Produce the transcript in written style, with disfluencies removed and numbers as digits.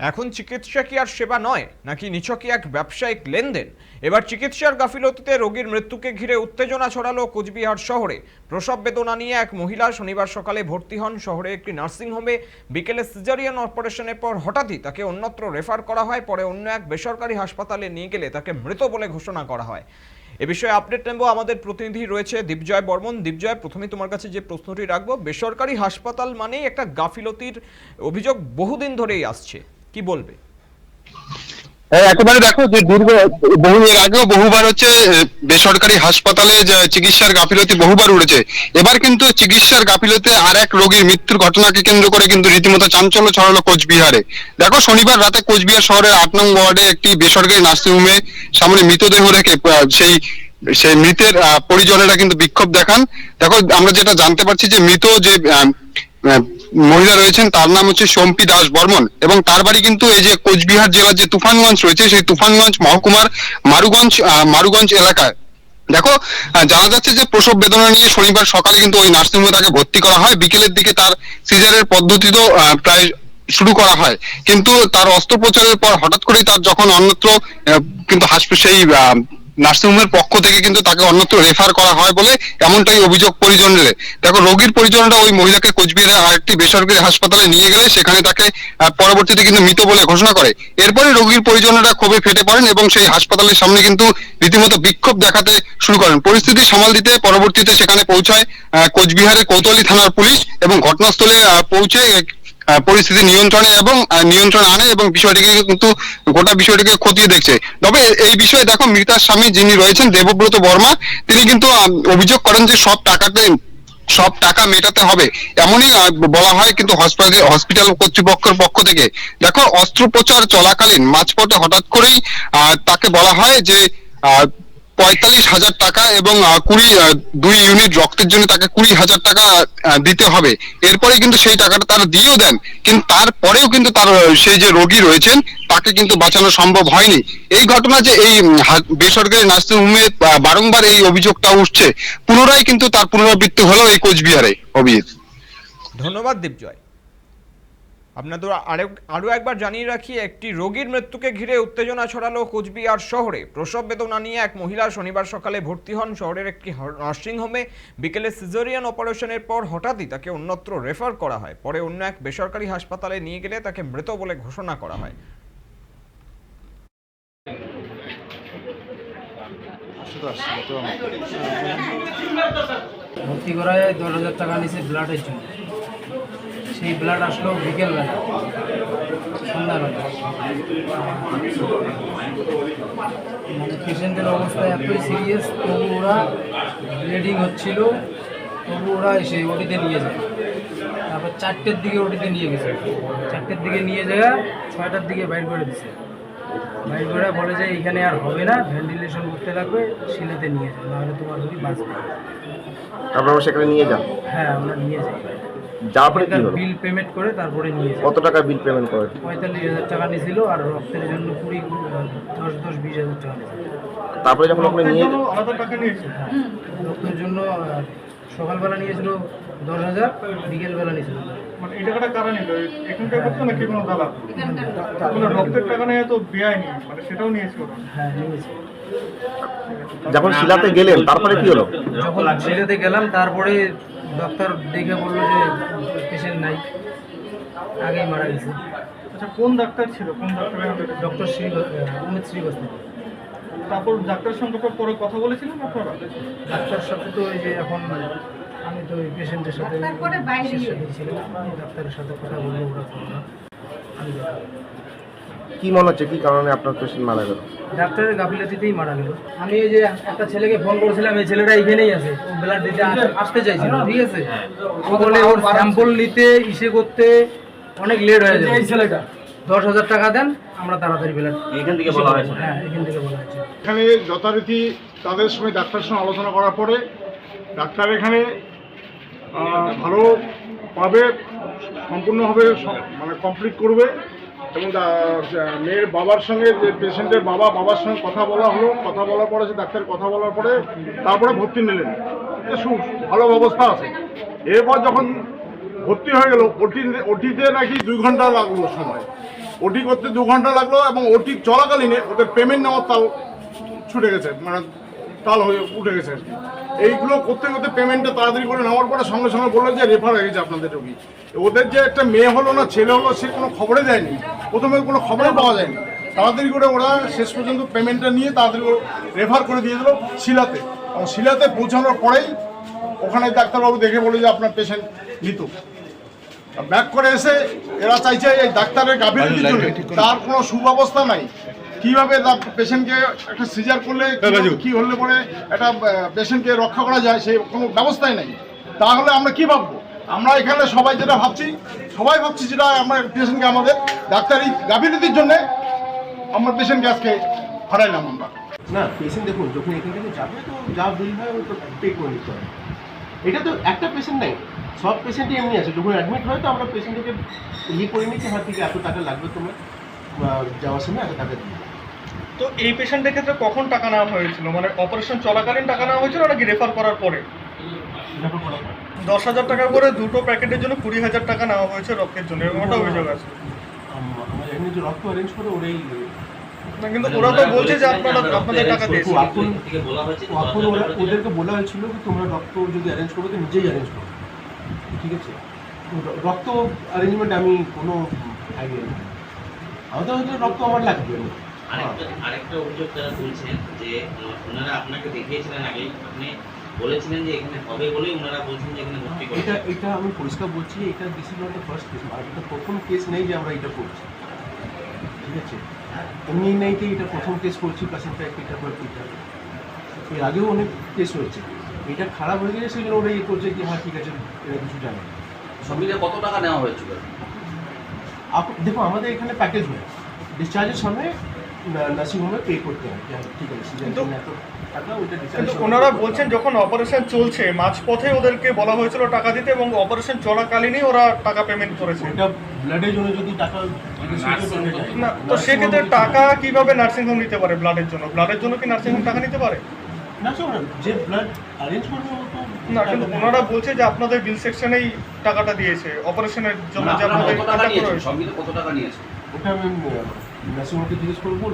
এখন চিকিৎসা কি আর সেবা নয়, নাকি নিছকই এক ব্যবসায়িক লেনদেন? এবার চিকিৎসার গাফিলতিতে রোগীর মৃত্যুকে ঘিরে উত্তেজনা ছড়ালো কোচবিহার শহরে। প্রসব বেদনা নিয়ে এক মহিলা শনিবার সকালে ভর্তি হন শহরে একটি নার্সিংহোমে। বিকেলে সিজারিয়ান অপারেশনের পর হঠাৎই তাকে অন্যত্র রেফার করা হয়। পরে অন্য এক বেসরকারি হাসপাতালে নিয়ে গেলে তাকে মৃত বলে ঘোষণা করা হয়। এ বিষয়ে আপডেট নেব, আমাদের প্রতিনিধি রয়েছে দীপজয় বর্মন। দীপজয়, প্রথমে তোমার কাছে যে প্রশ্নটি রাখবো, বেসরকারি হাসপাতাল মানেই একটা গাফিলতির অভিযোগ বহুদিন ধরেই আসছে, কি বলবে? একেবারে দেখো যে বহু এর আগেও বহুবার হচ্ছে বেসরকারি হাসপাতালে চিকিৎসার গাফিলতি বহুবার উঠেছে। এবার কিন্তু চিকিৎসার গাফিলতিতে আর এক রোগীর মৃত্যুর ঘটনাকে কেন্দ্র করে কিন্তু রীতিমতো চাঞ্চল্য ছড়ালো কোচবিহারে। দেখো, শনিবার রাতে কোচবিহার শহরের 8 নং ওয়ার্ডে একটি বেসরকারি নার্সিংহোমে সামনে মৃতদেহ রেখে সেই মৃতের পরিজনেরা কিন্তু বিক্ষোভ দেখান। দেখো, আমরা যেটা জানতে পারছি যে মৃত যে মহিলা রয়েছেন তার নাম হচ্ছে সম্পি দাস বর্মন, এবং তার বাড়ি কিন্তু এই যে কোচবিহার জেলার যে তুফানগঞ্জ রয়েছে সেই তুফানগঞ্জ মহকুমার মারুগঞ্জ এলাকায়। দেখো, জানা যাচ্ছে যে প্রসব বেদনা নিয়ে শনিবার সকালে কিন্তু ওই নার্সিংহোমে তাকে ভর্তি করা হয়। বিকেলের দিকে তার সিজারের পদ্ধতি তো প্রায় শুরু করা হয়, কিন্তু তার অস্ত্রোপচারের পর হঠাৎ করেই তার যখন অন্যত্র কিন্তু সেই নার্সিংহোমের পক্ষ থেকে কিন্তু তাকে অন্যত্র রেফার করা হয় বলে এমনটাই অভিযোগ পরিজনের। দেখো, রোগীর পরিজনরা ওই মহিলাকে কোচবিহারের আরেকটি বেসরকারি হাসপাতালে নিয়ে গেলে সেখানে তাকে পরবর্তীতে কিন্তু মৃত বলে ঘোষণা করে। এরপরে রোগীর পরিজনেরা ক্ষোভে ফেটে পড়েন এবং সেই হাসপাতালের সামনে কিন্তু রীতিমতো বিক্ষোভ দেখাতে শুরু করেন। পরিস্থিতি সামাল দিতে পরবর্তীতে সেখানে পৌঁছায় কোচবিহারের কোতোয়ালি থানার পুলিশ এবং ঘটনাস্থলে পৌঁছে পরিস্থিতি নিয়ন্ত্রণে আনে এবং গোটা বিষয়টিকে খতিয়ে দেখছে। তবে এই বিষয়ে দেখো, মৃতার স্বামী যিনি রয়েছেন দেবব্রত বর্মা, তিনি কিন্তু অভিযোগ করেন যে সব টাকা মেটাতে হবে, এমনই বলা হয় কিন্তু হসপিটাল কর্তৃপক্ষের পক্ষ থেকে। দেখো, অস্ত্রোপচার চলাকালীন মাঝপথে হঠাৎ করেই তাকে বলা হয় যে 45,000 টাকা এবং 2 ইউনিট রক্তের জন্য তাকে 20,000 টাকা দিতে হবে। এরপরে কিন্তু সেই টাকাটা তারা দিয়েও দেন, কিন্তু তারপরেও কিন্তু তার সেই যে রোগী রয়েছেন তাকে কিন্তু বাঁচানো সম্ভব হয়নি। এই ঘটনা যে এই বেসরকারি নার্সিংহোমে বারংবার এই অভিযোগটা উঠছে, পুনরায় কিন্তু তার পুনরাবৃত্তি হলো এই কোচবিহারে। অভিজিৎ, ধন্যবাদ দীপজয়। আপনাদের আরো একবার জানিয়ে রাখি, একটি রোগীর মৃত্যুকে ঘিরে উত্তেজনা ছড়ালো কোচবিহার শহরে। প্রসব বেদনা নিয়ে এক মহিলা শনিবার সকালে ভর্তি হন শহরের একটি নার্সিংহোমে। বিকেলে সিজারিয়ান অপারেশনের পর হঠাৎই তাকে অন্যত্র রেফার করা হয়। পরে অন্য এক বেসরকারি হাসপাতালে নিয়ে গেলে তাকে মৃত বলে ঘোষণা করা হয়। ভর্তি করায় 10,000 টাকা নিচে ব্লাডের জন্য। সেই ব্লাড আসলো বিকেলবেলা, সন্ধ্যাবেলা। মানে পেশেন্টের অবস্থা এতই সিরিয়াস, তবু ওরা ব্লিডিং হচ্ছিল, তবু ওরা এসে ওটিতে নিয়ে যায়। তারপর 4টের দিকে ওটিতে নিয়ে গেছে। 4টের দিকে নিয়ে যায়, 6টার দিকে বাইর করে দিচ্ছে। বাইর করে বলে যে এইখানে আর হবে না, ভেন্টিলেশন করতে লাগবে, সিলেতে নিয়ে যায়, নাহলে তোমার রোগী বাঁচবে। আপনারা সেখানে নিয়ে যান? হ্যাঁ, আমরা নিয়ে যাই। যারপরে বিল পেমেন্ট করে তারপরে নিয়ে যাই। কত টাকা বিল পেমেন্ট করেন? 45,000 টাকা নিয়েছিল, আর রক্তের জন্য 20,000 টাকা নিয়েছিল। তারপরে যখন আপনি নিয়ে রক্তের জন্য সকালবেলা নিয়েছিল 10,000, বিকেলবেলা নিয়েছিল। মানে এই টাকাটা কারা নিল? এখানকার করতো নাকি কোনো দালাল? রক্তের টাকা নিয়ে তো বেআইনি, মানে সেটাও নিয়েছিল? হ্যাঁ, নিয়েছি। যখন শিলাতে গেলেন তারপরে কি হলো? যখন শিলাতে গেলাম তারপরে ডক্টর দেখে বললো যে পেশেন্ট নাই, আগেই মারা গেছে। আচ্ছা, কোন ডাক্তার ছিল? কোন ডাক্তার? ডক্টর অমিত শ্রীবাস্তব। তারপর ডাক্তারের সঙ্গে পরে কথা বলেছিলেন আপনারা? ডাক্তার সাথে তো ওই যে এখন আমি তো ওই পেশেন্টের সাথে ছিলাম, ডাক্তারের সাথে কথা বলবো, ওরা আমি কি মনে হচ্ছে কি কারণে আপনার পেশেন্ট মারা গেল? ডাক্তারের গাফিলতিতেই মারা গেল। আমি এই যে একটা ছেলেকে ফোন করেছিলাম, এই ছেলেটা এখানেই আছে, ও ব্লাড দিতে আসতে চাইছিল, ঠিক আছে। ও বলে ওর স্যাম্পল নিতে করতে অনেক লেট হয়ে যায়। এই ছেলেটা 10,000 টাকা দেন, আমরা তাড়াতাড়ি ব্লাড। এখান থেকে বলা হয়েছে? হ্যাঁ, এখান থেকে বলা হয়েছে। এখানে যথারীতি তাদের সঙ্গে ডাক্তারের সঙ্গে আলোচনা করার পরে ডাক্তার এখানে ভালোভাবে সম্পূর্ণভাবে মানে কমপ্লিট করবে, এবং মেয়ের বাবার সঙ্গে যে পেশেন্টের বাবার সঙ্গে কথা বলার পরে সে ডাক্তার কথা বলার পরে তারপরে ভর্তি নিলেন। ভালো ব্যবস্থা আছে। এরপর যখন ভর্তি হয়ে গেল, ওটিতে নাকি 2 ঘন্টা লাগলো সময়। ওটি করতে 2 ঘন্টা লাগলো এবং ওটি চলাকালীনে ওদের পেমেন্ট নেওয়ার তাল ছুটে গেছে, মানে তাল হয়ে উঠে গেছে আর কি। এইগুলো করতে করতে পেমেন্টটা তাড়াতাড়ি করে নেওয়ার পরে সঙ্গে সঙ্গে বললো যে রেফার হয়ে গেছে আপনাদের রোগী। ওদের যে একটা মেয়ে হলো না ছেলে হলো সে কোনো খবরে দেয়নি, প্রথমে কোনো খবরে পাওয়া যায়নি। তাড়াতাড়ি করে ওরা শেষ পর্যন্ত পেমেন্টটা নিয়ে তাড়াতাড়ি রেফার করে দিয়ে দিল শিলাতে, এবং শিলাতে পৌঁছানোর পরেই ওখানে ডাক্তারবাবু দেখে বলে যে আপনার পেশেন্ট মৃত। ব্যাক করে এসে এরা চাইছে এই ডাক্তারের গাফিলতির জন্য তার কোনো সুব্যবস্থা নাই। কিভাবে পেশেন্টকে একটা সিজার করলে কি হলে পরে একটা পেশেন্টকে রক্ষা করা যায় সেই কোনো ব্যবস্থাই নাই। তাহলে আমরা কি ভাববো? আমরা এখানে সবাই যেটা ভাবছি যেটা আমরা পেশেন্টকে আমাদের ডাক্তারি গাফিলতির জন্য আমরা পেশেন্টকে আজকে হারাইলাম আমরা। না পেশেন্ট দেখুন যখন এখান থেকে যাবে তো যা বিল হয় ওটা পে করে নিতে হবে। এটা তো একটা পেশেন্ট নেই, সব পেশেন্টই এমনি আছে। যখন অ্যাডমিট হয় তো আমরা পেশেন্টকে করে নিচ্ছি, হ্যাঁ ঠিক এত টাকা লাগবে তোমার যাওয়ার সময় এত টাকা দিবে। তো এই পেশেন্টের ক্ষেত্রে কখন টাকা নেওয়া হয়েছিল, মানে অপারেশন চলাকালীন টাকা নেওয়া হয়েছিল নাকি রেফার করার পরে? 10,000 টাকা করে দুটো প্যাকেটের জন্য 20,000 টাকা নেওয়া হয়েছে রক্তের জন্য, এরকম একটা অভিযোগ আছে। আমরা এমনি যে রক্ত অ্যারেঞ্জ করে ওরাই না কিন্তু ওরা তো বলছে যে আপনাদের টাকা দিয়েছে। এখন ওদেরকে বলা হয়েছিল যে তোমরা রক্ত যদি অ্যারেঞ্জ করো তো নিজেই অ্যারেঞ্জ করো, ঠিক আছে? রক্ত অ্যারেঞ্জমেন্ট আমি কোনো আইডিয়া নেই, আমাদের হয়তো রক্ত আমার লাগবে না। আরেকটা অভিযোগ তারা বলছেন যে ওনারা আপনাকে দেখিয়েছিলেন আগে, আপনি বলেছিলেন যে এখানে হবে বলেই ওনারা বলছেন যে এখানে ভর্তি করে। এটা আমি পরিষ্কার বলছি, এটা this is not the first case, আর এটা প্রথম কেস নেই যে আমরা এটা করছি, ঠিক আছে? এমনি নেই যে এটা প্রথম কেস করছি পেশেন্টটা এটা এর আগেও অনেক কেস হয়েছে। এটা খারাপ হয়ে গেছে সেই জন্য ওরা ইয়ে করছে যে হ্যাঁ ঠিক আছে এরা কিছু জানে। সবমিলে কত টাকা নেওয়া হয়েছিল? দেখো আমাদের এখানে প্যাকেজ হয়, ডিসচার্জের সামনে নার্সিংহোমে পে করতে হয়, ঠিক আছে? কিন্তু ওনারা বলছেন যখন অপারেশন চলছে মাঝপথে ওদেরকে বলা হয়েছিল টাকা দিতে এবং অপারেশন চলাকালীনই ওরা টাকা পেমেন্ট করেছে। এটা ব্লাডের জন্য যদি টাকা না তো সেক্ষেত্রে টাকা কিভাবে নার্সিংহোম নিতে পারে? ব্লাডের জন্য কি নার্সিংহোম টাকা নিতে পারে? না যে ব্লাড অ্যারেঞ্জ করবে না, কিন্তু ওনারা বলছে যে আপনাদের বিল সেকশনেই টাকাটা দিয়েছে অপারেশনের জন্য, যে আপনাদের কত টাকা নিয়েছে? সবমিলে কত টাকা নিয়েছে? ওটা আমি নার্সিংহোমকে জিজ্ঞেস করবো।